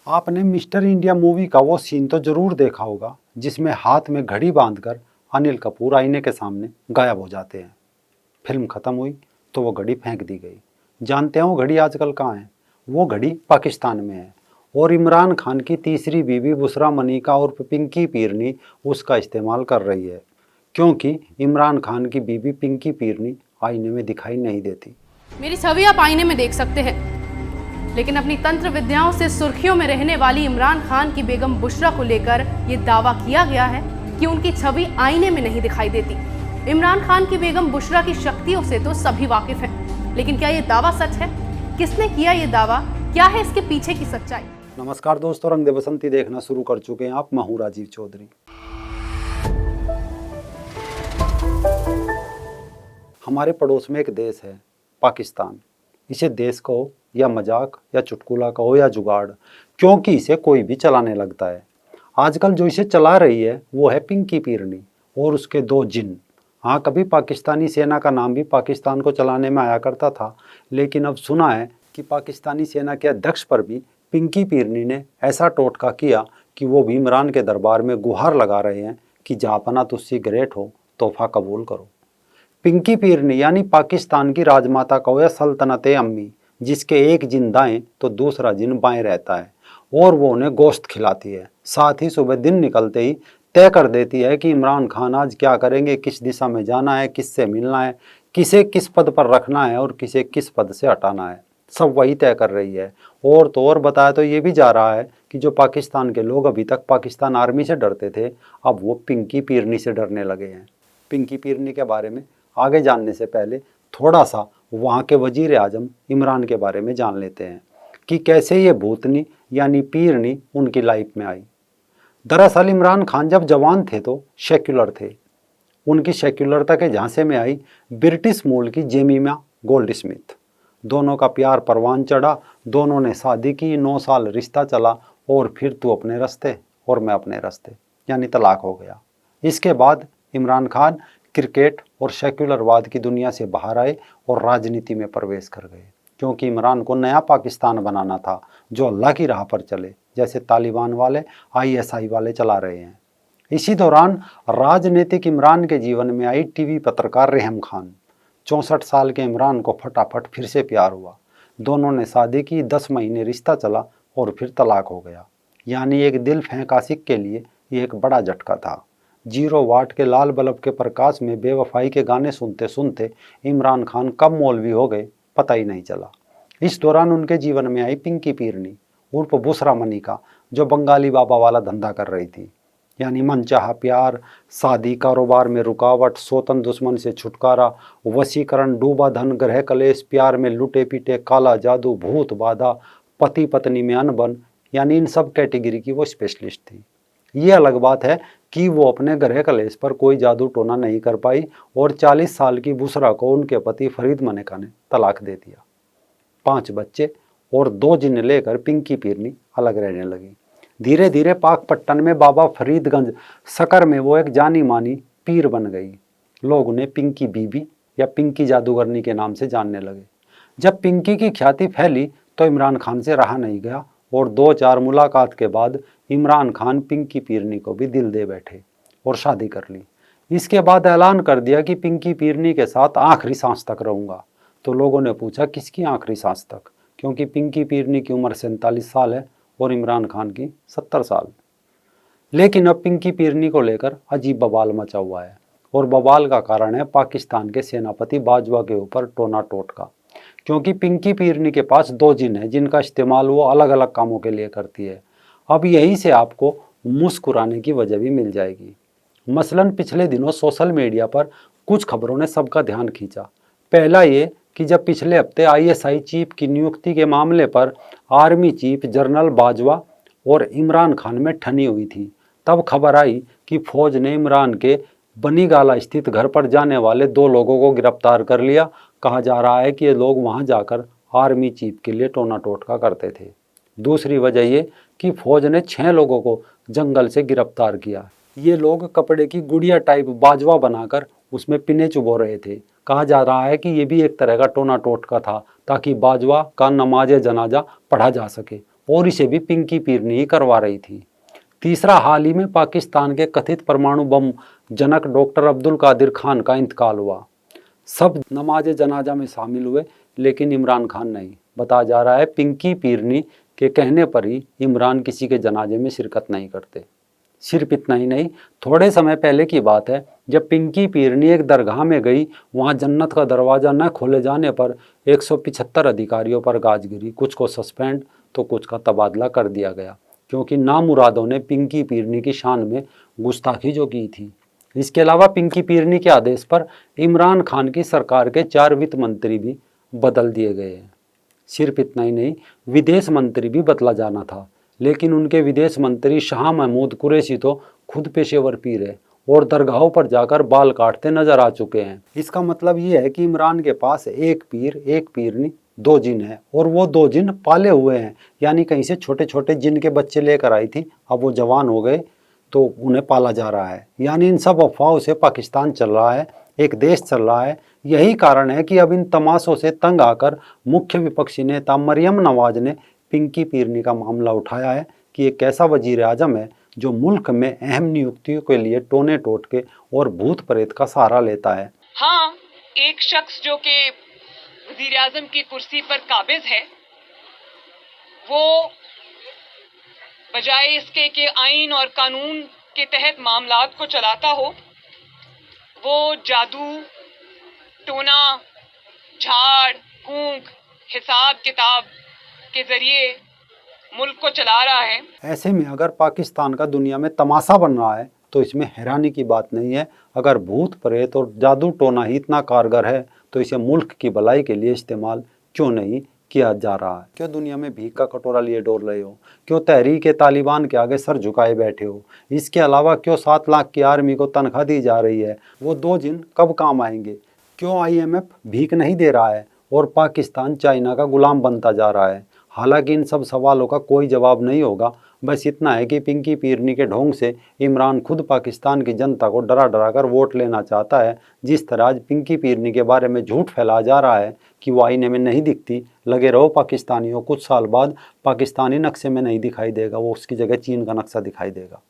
आपने mister India movie का वो सीन तो जरूर देखा होगा जिसमें हाथ में घड़ी बांधकर अनिल कपूर आईने के सामने गायब हो जाते हैं। फिल्म खत्म हुई तो वो घड़ी फेंक दी गई। जानते हैं वो घड़ी आजकल कहाँ है? वो घड़ी पाकिस्तान में है और इमरान खान की तीसरी बीवी बुशरा मनिका और पिंकी पीरनी उसका इस्तेमाल कर रही है, क्योंकि इमरान खान की बीवी पिंकी पीरनी आईने में दिखाई नहीं देती। मेरी छवि आप आईने में देख सकते हैं, लेकिन अपनी तंत्र विद्याओं से सुर्खियों में रहने वाली इमरान खान की बेगम बुशरा को लेकर ये दावा किया गया है कि उनकी छवि आईने में नहीं दिखाई देती। इमरान खान की बेगम बुशरा की शक्तियों से तो सभी वाकिफ हैं, लेकिन क्या ये दावा सच है? किसने किया ये दावा? क्या है इसके पीछे की सच्चाई? नमस्कार दोस्तों, रंग दे बसंती देखना शुरू कर चुके हैं आप। मैं हूं राजीव चौधरी। हमारे पड़ोस में एक देश है पाकिस्तान। इसे देश कहो या मजाक या चुटकुला कहो या जुगाड़, क्योंकि इसे कोई भी चलाने लगता है। आजकल जो इसे चला रही है वो है पिंकी पीरनी और उसके दो जिन। हाँ, कभी पाकिस्तानी सेना का नाम भी पाकिस्तान को चलाने में आया करता था, लेकिन अब सुना है कि पाकिस्तानी सेना के अध्यक्ष पर भी पिंकी पीरनी ने ऐसा टोटका किया कि वो भी इमरान के दरबार में गुहार लगा रहे हैं कि जहाँपना तुझसे ग्रेट हो, तोहफा कबूल करो। पिंकी पीरनी यानी पाकिस्तान की राजमाता कहो या सल्तनत अम्मी, जिसके एक जिन दाएं तो दूसरा जिन बाएं रहता है और वो उन्हें गोश्त खिलाती है। साथ ही सुबह दिन निकलते ही तय कर देती है कि इमरान खान आज क्या करेंगे, किस दिशा में जाना है, किससे मिलना है, किसे किस पद पर रखना है और किसे किस पद से हटाना है। सब वही तय कर रही है। और तो और बताया तो ये भी जा रहा है कि जो पाकिस्तान के लोग अभी तक पाकिस्तान आर्मी से डरते थे, अब वो पिंकी पीरनी से डरने लगे हैं। पिंकी पीरनी के बारे में आगे जानने से पहले थोड़ा सा वहाँ के वजीर आजम इमरान के बारे में जान लेते हैं कि कैसे ये भूतनी यानी पीरनी उनकी लाइफ में आई। दरअसल इमरान खान जब जवान थे तो सेक्युलर थे। उनकी सेक्युलरता के झांसे में आई ब्रिटिश मूल की जेमिमा गोल्डस्मिथ। दोनों का प्यार परवान चढ़ा, दोनों ने शादी की, 9 साल रिश्ता चला और फिर तू अपने रास्ते और मैं अपने रास्ते, यानी तलाक हो गया। इसके बाद इमरान खान क्रिकेट और सेक्युलरवाद की दुनिया से बाहर आए और राजनीति में प्रवेश कर गए, क्योंकि इमरान को नया पाकिस्तान बनाना था जो अल्लाह की राह पर चले, जैसे तालिबान वाले, ISI वाले चला रहे हैं। इसी दौरान राजनीतिक इमरान के जीवन में आई टीवी पत्रकार रेहम खान। 64 साल के इमरान को फटाफट फिर से प्यार हुआ। दोनों ने शादी की, 10 महीने रिश्ता चला और फिर तलाक हो गया। यानी एक दिल फेंक आशिक के लिए ये एक बड़ा झटका था। 0 वाट के लाल बल्ब के प्रकाश में बेवफाई के गाने सुनते सुनते इमरान खान कब मौलवी हो गए पता ही नहीं चला। इस दौरान उनके जीवन में आई पिंकी पीरनी उर्फ बुशरा मनिका, जो बंगाली बाबा वाला धंधा कर रही थी। यानी मनचाहा प्यार, शादी, कारोबार में रुकावट, स्वतन दुश्मन से छुटकारा, वशीकरण, डूबा धन, ग्रह कलेश, प्यार में लुटे पीटे, काला जादू, भूत बाधा, पति पत्नी में अनबन, यानी इन सब कैटेगरी की वो स्पेशलिस्ट थी। ये अलग बात है कि वो अपने ग्रह कलेश पर कोई जादू टोना नहीं कर पाई और 40 साल की बुशरा को उनके पति फरीद मनिका ने तलाक दे दिया। 5 बच्चे और 2 जिन लेकर पिंकी पीरनी अलग रहने लगी। धीरे धीरे पाकपट्टन में बाबा फरीदगंज सकर में वो एक जानी मानी पीर बन गई। लोग उन्हें पिंकी बीबी या पिंकी जादूगरनी के नाम से जानने लगे। जब पिंकी की ख्याति फैली तो इमरान खान से रहा नहीं गया और 2-4 मुलाकात के बाद इमरान खान पिंकी पीरनी को भी दिल दे बैठे और शादी कर ली। इसके बाद ऐलान कर दिया कि पिंकी पीरनी के साथ आखिरी सांस तक रहूंगा। तो लोगों ने पूछा किसकी आखिरी सांस तक, क्योंकि पिंकी पीरनी की उम्र 47 साल है और इमरान खान की 70 साल। लेकिन अब पिंकी पीरनी को लेकर अजीब बवाल मचा हुआ है और बवाल का कारण है पाकिस्तान के सेनापति बाजवा के ऊपर टोना टोटका। क्योंकि पिंकी पीरनी के पास 2 जिन है जिनका इस्तेमाल वो अलग अलग कामों के लिए करती है। अब यहीं से आपको मुस्कुराने की वजह भी मिल जाएगी। मसलन पिछले दिनों सोशल मीडिया पर कुछ खबरों ने सबका ध्यान खींचा। पहला ये कि जब पिछले हफ्ते ISI चीफ की नियुक्ति के मामले पर आर्मी चीफ जनरल बाजवा और इमरान खान में ठनी हुई थी, तब खबर आई कि फौज ने इमरान के बनीगाला स्थित घर पर जाने वाले 2 लोगों को गिरफ्तार कर लिया। कहा जा रहा है कि ये लोग वहां जाकर आर्मी चीफ के लिए टोना टोटका करते थे। दूसरी वजह ये कि फौज ने 6 लोगों को जंगल से गिरफ्तार किया। ये लोग कपड़े की गुड़िया टाइप बाजवा बनाकर उसमें पिने चुबो रहे थे। कहा जा रहा है कि ये भी एक तरह का टोना टोटका था ताकि बाजवा का नमाज जनाजा पढ़ा जा सके और इसे भी पिंकी पीरनी ही करवा रही थी। तीसरा, हाल ही में पाकिस्तान के कथित परमाणु बम जनक डॉक्टर अब्दुल कादिर खान का इंतकाल हुआ। सब नमाज जनाजा में शामिल हुए लेकिन इमरान खान नहीं। बताया जा रहा है पिंकी पीरनी के कहने पर ही इमरान किसी के जनाजे में शिरकत नहीं करते। सिर्फ इतना ही नहीं, थोड़े समय पहले की बात है जब पिंकी पीरनी एक दरगाह में गई, वहां जन्नत का दरवाज़ा न खोले जाने पर 175 अधिकारियों पर गाज गिरी। कुछ को सस्पेंड तो कुछ का तबादला कर दिया गया, क्योंकि नामुरादों ने पिंकी पीरनी की शान में गुस्ताखी जो की थी। इसके अलावा पिंकी पीरनी के आदेश पर इमरान खान की सरकार के 4 वित्त मंत्री भी बदल दिए गए हैं। सिर्फ इतना ही नहीं, विदेश मंत्री भी बदला जाना था, लेकिन उनके विदेश मंत्री शाह महमूद कुरैशी तो खुद पेशेवर पीर है और दरगाहों पर जाकर बाल काटते नजर आ चुके हैं। इसका मतलब ये है कि इमरान के पास एक पीर एक पीरनी 2 जिन है, और वो 2 जिन पाले हुए हैं, यानी कहीं से छोटे छोटे जिन के बच्चे लेकर आई थी, अब वो जवान हो गए तो उन्हें पाला जा रहा है। यानी इन सब अफवाहों से पाकिस्तान चल रहा है, एक देश चल रहा है। यही कारण है कि अब इन तमाशों से तंग आकर मुख्य विपक्षी नेता मरियम नवाज ने पिंकी पीरनी का मामला उठाया है कि एक ऐसा वजीर आजम है जो मुल्क में अहम नियुक्तियों के लिए टोने टोटके और भूत प्रेत का सहारा लेता है। हाँ, एक शख्स जो कि वजीर आजम की कुर्सी पर काबिज है, वो बजाय इसके कि आइन और कानून के तहत मामलात को चलाता हो, वो जादू, टोना, झाड़ फूंक, हिसाब किताब के जरिए मुल्क को चला रहा है। ऐसे में अगर पाकिस्तान का दुनिया में तमाशा बन रहा है तो इसमें हैरानी की बात नहीं है। अगर भूत प्रेत और जादू टोना ही इतना कारगर है तो इसे मुल्क की भलाई के लिए इस्तेमाल क्यों नहीं किया जा रहा है? क्यों दुनिया में भीख का कटोरा लिए डोल रहे हो? क्यों तहरीक तालिबान के आगे सर झुकाए बैठे हो? इसके अलावा क्यों 7 लाख की आर्मी को तनख्वाह दी जा रही है? वो 2 जिन कब काम आएंगे? क्यों IMF भीख नहीं दे रहा है और पाकिस्तान चाइना का गुलाम बनता जा रहा है? हालांकि इन सब सवालों का कोई जवाब नहीं होगा। बस इतना है कि पिंकी पीरनी के ढोंग से इमरान खुद पाकिस्तान की जनता को डरा डरा कर वोट लेना चाहता है। जिस तरह आज पिंकी पीरनी के बारे में झूठ फैलाया जा रहा है कि वो आईने में नहीं दिखती, लगे रहो पाकिस्तानियों, कुछ साल बाद पाकिस्तानी नक्शे में नहीं दिखाई देगा, वो उसकी जगह चीन का नक्शा दिखाई देगा।